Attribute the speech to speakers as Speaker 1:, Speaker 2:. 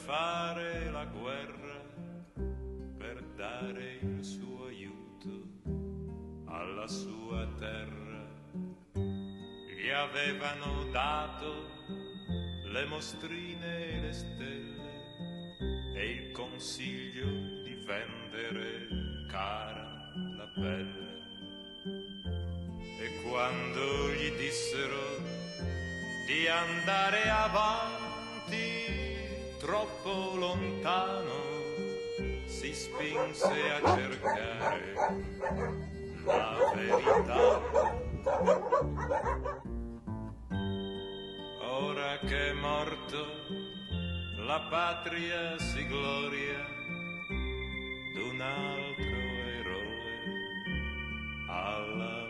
Speaker 1: fare la guerra, per dare il suo aiuto alla sua terra. Gli avevano dato le mostrine e le stelle e il consiglio di vendere cara la pelle. E quando gli dissero di andare avanti troppo lontano, si spinse a cercare la verità. Ora che è morto, la patria si gloria d'un altro eroe alla